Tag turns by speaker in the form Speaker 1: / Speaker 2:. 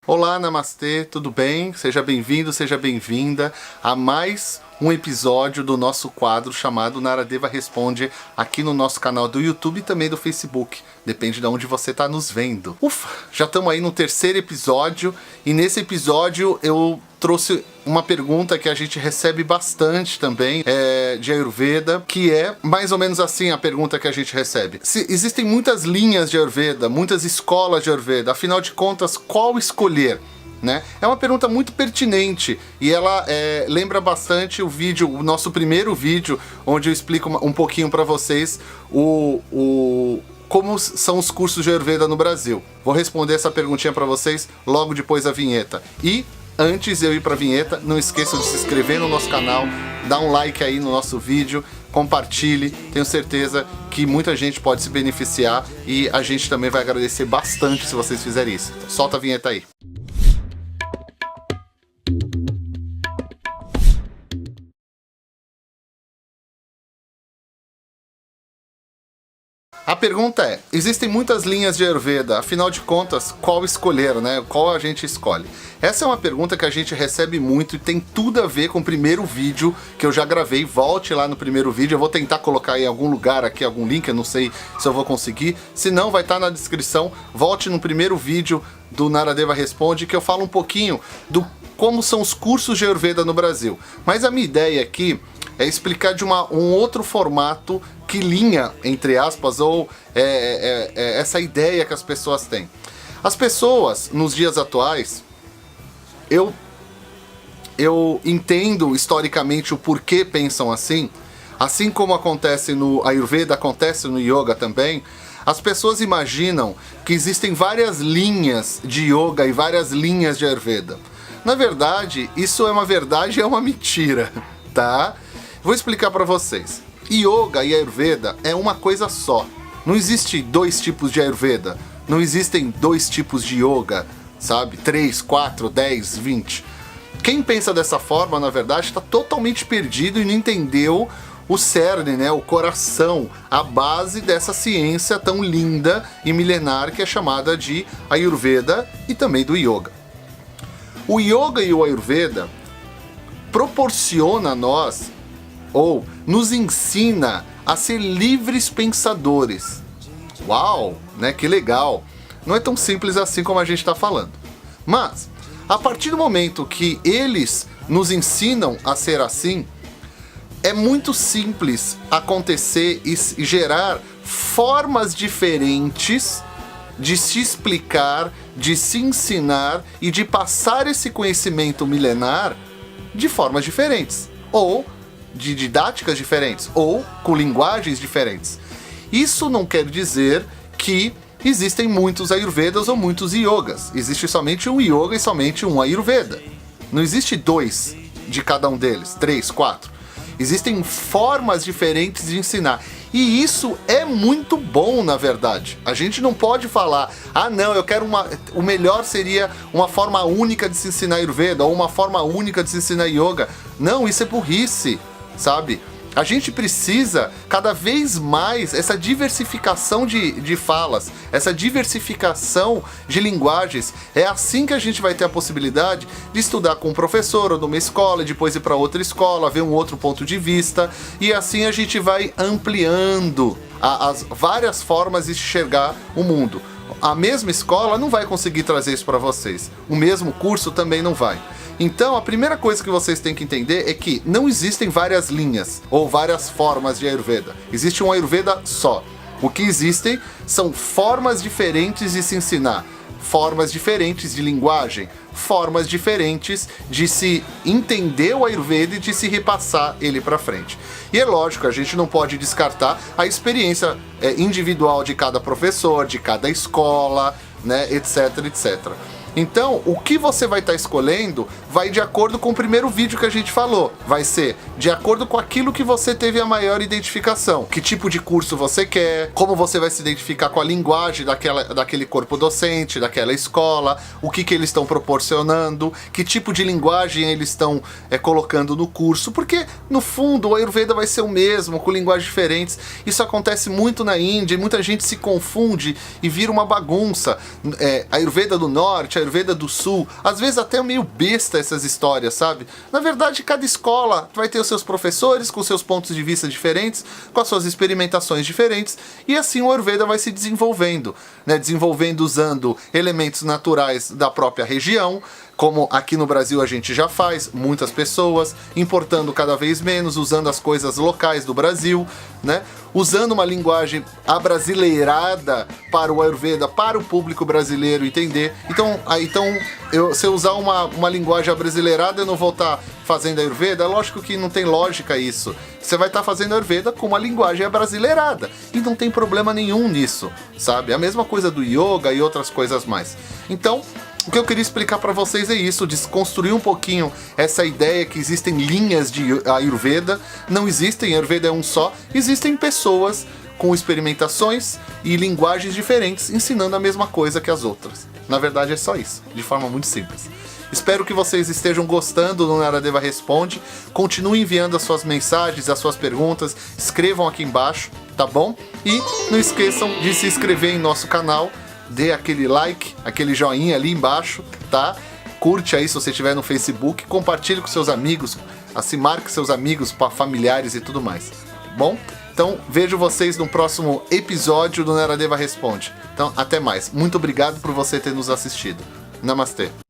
Speaker 1: Olá, namastê, tudo bem? Seja bem-vindo, seja bem-vinda a mais um episódio do nosso quadro chamado Naradeva Responde aqui no nosso canal do YouTube e também do Facebook. Depende de onde você está nos vendo. Ufa, já estamos aí no terceiro episódio e nesse episódio eu trouxe uma pergunta que a gente recebe bastante também de Ayurveda, que é mais ou menos assim a pergunta que a gente recebe. Existem muitas linhas de Ayurveda, muitas escolas de Ayurveda, afinal de contas, qual escolher? Né? É uma pergunta muito pertinente e ela lembra bastante o nosso primeiro vídeo, onde eu explico um pouquinho para vocês como são os cursos de Ayurveda no Brasil. Vou responder essa perguntinha para vocês logo depois da vinheta. E antes de eu ir para a vinheta, não esqueçam de se inscrever no nosso canal, dar um like aí no nosso vídeo, compartilhe, tenho certeza que muita gente pode se beneficiar e a gente também vai agradecer bastante se vocês fizerem isso. Então, solta a vinheta aí. A pergunta é, existem muitas linhas de Ayurveda, afinal de contas, qual escolher, né? Qual a gente escolhe? Essa é uma pergunta que a gente recebe muito e tem tudo a ver com o primeiro vídeo que eu já gravei. Volte lá no primeiro vídeo, eu vou tentar colocar em algum lugar aqui, algum link, eu não sei se eu vou conseguir. Se não, vai estar na descrição. Volte no primeiro vídeo do Naradeva Responde, que eu falo um pouquinho do como são os cursos de Ayurveda no Brasil. Mas a minha ideia aqui é explicar de um outro formato que linha, entre aspas, ou essa ideia que as pessoas têm. As pessoas, nos dias atuais, eu entendo historicamente o porquê pensam assim como acontece no Ayurveda, acontece no Yoga também. As pessoas imaginam que existem várias linhas de Yoga e várias linhas de Ayurveda. Na verdade, isso é uma verdade e é uma mentira, tá? Vou explicar para vocês. Yoga e Ayurveda é uma coisa só. Não existe dois tipos de Ayurveda. Não existem dois tipos de Yoga, sabe? 3, 4, 10, 20. Quem pensa dessa forma, na verdade, está totalmente perdido e não entendeu o cerne, né? O coração, a base dessa ciência tão linda e milenar que é chamada de Ayurveda e também do Yoga. O Yoga e o Ayurveda proporciona a nós ou nos ensina a ser livres pensadores. Uau, né? Que legal! Não é tão simples assim como a gente está falando. Mas, a partir do momento que eles nos ensinam a ser assim, é muito simples acontecer e gerar formas diferentes de se explicar, de se ensinar e de passar esse conhecimento milenar de formas diferentes. Ou de didáticas diferentes, ou com linguagens diferentes. Isso não quer dizer que existem muitos Ayurvedas ou muitos Yogas. Existe somente um Yoga e somente um Ayurveda. Não existe dois de cada um deles, 3, 4. Existem formas diferentes de ensinar. E isso é muito bom, na verdade. A gente não pode falar, não, eu quero o melhor seria uma forma única de se ensinar Ayurveda, ou uma forma única de se ensinar Yoga. Não, isso é burrice. Sabe? A gente precisa cada vez mais essa diversificação de falas, essa diversificação de linguagens. É assim que a gente vai ter a possibilidade de estudar com um professor ou numa escola, depois ir para outra escola, ver um outro ponto de vista, e assim a gente vai ampliando as várias formas de enxergar o mundo. A mesma escola não vai conseguir trazer isso para vocês. O mesmo curso também não vai. Então, a primeira coisa que vocês têm que entender é que não existem várias linhas ou várias formas de Ayurveda. Existe um Ayurveda só. O que existem são formas diferentes de se ensinar, formas diferentes de linguagem, formas diferentes de se entender o Ayurveda e de se repassar ele para frente. E é lógico, a gente não pode descartar a experiência individual de cada professor, de cada escola, né, etc, etc. Então, o que você vai estar escolhendo vai de acordo com o primeiro vídeo que a gente falou. Vai ser de acordo com aquilo que você teve a maior identificação. Que tipo de curso você quer, como você vai se identificar com a linguagem daquele corpo docente, daquela escola, o que eles estão proporcionando, que tipo de linguagem eles estão colocando no curso. Porque, no fundo, o Ayurveda vai ser o mesmo, com linguagens diferentes. Isso acontece muito na Índia e muita gente se confunde e vira uma bagunça. Ayurveda do Norte, Ayurveda do Sul, às vezes até meio besta essas histórias, sabe? Na verdade, cada escola vai ter os seus professores com seus pontos de vista diferentes, com as suas experimentações diferentes, e assim o Ayurveda vai se desenvolvendo, né? Desenvolvendo usando elementos naturais da própria região, como aqui no Brasil a gente já faz, muitas pessoas, importando cada vez menos, usando as coisas locais do Brasil, né? Usando uma linguagem abrasileirada para o Ayurveda, para o público brasileiro entender. Então se eu usar uma linguagem abrasileirada, eu não vou estar fazendo Ayurveda? Lógico que não tem lógica isso. Você vai estar fazendo Ayurveda com uma linguagem abrasileirada. E não tem problema nenhum nisso, sabe? A mesma coisa do Yoga e outras coisas mais. Então, o que eu queria explicar para vocês é isso, desconstruir um pouquinho essa ideia que existem linhas de Ayurveda. Não existem, Ayurveda é um só. Existem pessoas com experimentações e linguagens diferentes ensinando a mesma coisa que as outras. Na verdade é só isso, de forma muito simples. Espero que vocês estejam gostando do Naradeva Responde. Continuem enviando as suas mensagens, as suas perguntas. Escrevam aqui embaixo, tá bom? E não esqueçam de se inscrever em nosso canal. Dê aquele like, aquele joinha ali embaixo, tá? Curte aí se você estiver no Facebook, compartilhe com seus amigos, assim marque seus amigos, familiares e tudo mais, bom? Então vejo vocês no próximo episódio do Naradeva Responde. Então até mais, muito obrigado por você ter nos assistido. Namastê!